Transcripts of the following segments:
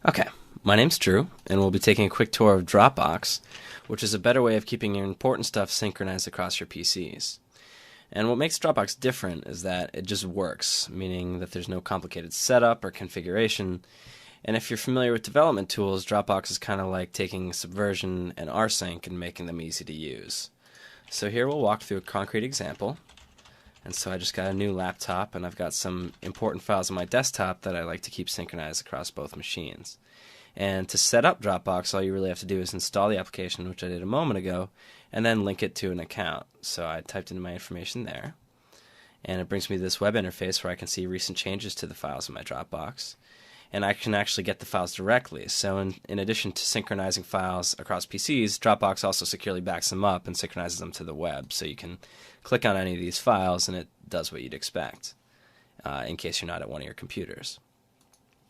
Okay, my name's Drew, and we'll be taking a quick tour of Dropbox, which is a better way of keeping your important stuff synchronized across your PCs. And what makes Dropbox different is that it just works, meaning that there's no complicated setup or configuration. And if you're familiar with development tools, Dropbox is kind of like taking Subversion and rsync and making them easy to use. So here we'll walk through a concrete example. And so I just got a new laptop, and I've got some important files on my desktop that I like to keep synchronized across both machines. And to set up Dropbox, all you really have to do is install the application, which I did a moment ago, and then link it to an account. So I typed in my information there, and it brings me to this web interface where I can see recent changes to the files in my Dropbox. And I can actually get the files directly. So in addition to synchronizing files across PCs, Dropbox also securely backs them up and synchronizes them to the web. So you can click on any of these files and it does what you'd expect in case you're not at one of your computers.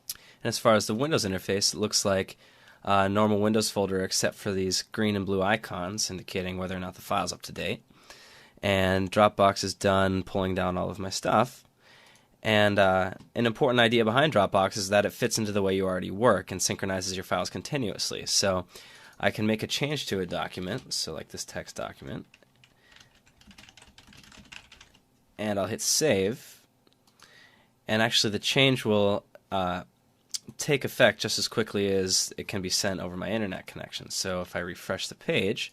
And as far as the Windows interface, it looks like a normal Windows folder except for these green and blue icons indicating whether or not the file's up to date. And Dropbox is done pulling down all of my stuff. And an important idea behind Dropbox is that it fits into the way you already work and synchronizes your files continuously. So I can make a change to a document, so like this text document, and I'll hit save, and actually the change will take effect just as quickly as it can be sent over my internet connection. So if I refresh the page,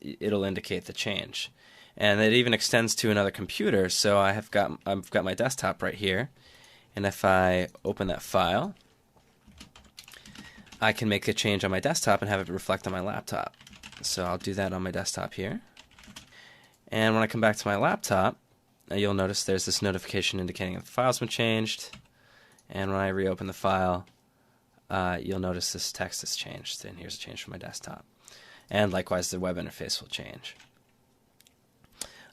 it'll indicate the change. And it even extends to another computer, so I've got my desktop right here, and if I open that file, I can make a change on my desktop and have it reflect on my laptop. So I'll do that on my desktop here. And when I come back to my laptop, you'll notice there's this notification indicating that the file's been changed. And when I reopen the file, you'll notice this text has changed, and here's a change for my desktop. And likewise, the web interface will change.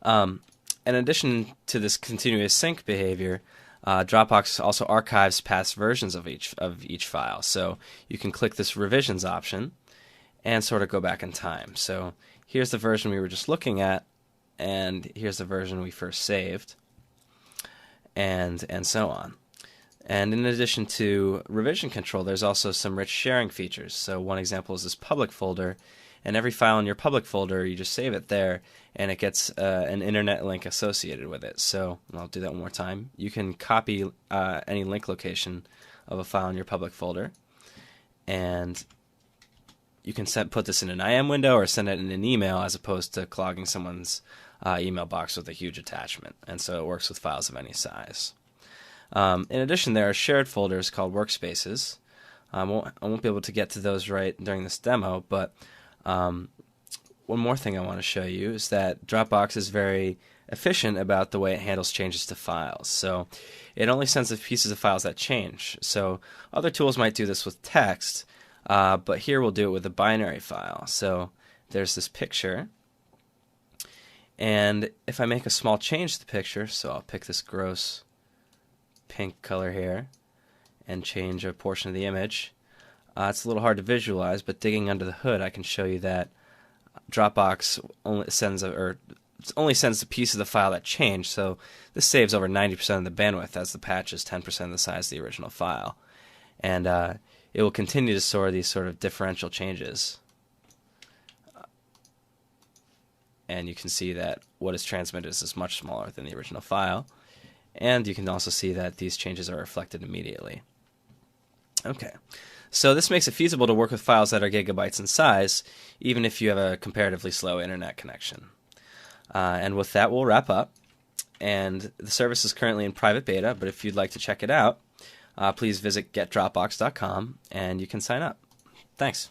In addition to this continuous sync behavior, Dropbox also archives past versions of each file. So you can click this revisions option and sort of go back in time. So here's the version we were just looking at, and here's the version we first saved, and so on. And in addition to revision control, there's also some rich sharing features. So one example is this public folder, and every file in your public folder, you just save it there, and it gets an internet link associated with it. So I'll do that one more time. You can copy any link location of a file in your public folder, and you can put this in an IM window or send it in an email as opposed to clogging someone's email box with a huge attachment. And so it works with files of any size. In addition, there are shared folders called workspaces. I won't be able to get to those right during this demo, but one more thing I want to show you is that Dropbox is very efficient about the way it handles changes to files. So it only sends the pieces of files that change. So other tools might do this with text, but here we'll do it with a binary file. So there's this picture, and if I make a small change to the picture, so I'll pick this gross pink color here and change a portion of the image. It's a little hard to visualize, but digging under the hood, I can show you that Dropbox only sends the piece of the file that changed. So this saves over 90% of the bandwidth, as the patch is 10% the size of the original file. And it will continue to store these sort of differential changes. And you can see that what is transmitted is much smaller than the original file. And you can also see that these changes are reflected immediately. Okay, so this makes it feasible to work with files that are gigabytes in size, even if you have a comparatively slow internet connection. And with that, we'll wrap up. And the service is currently in private beta, but if you'd like to check it out, please visit getdropbox.com and you can sign up. Thanks.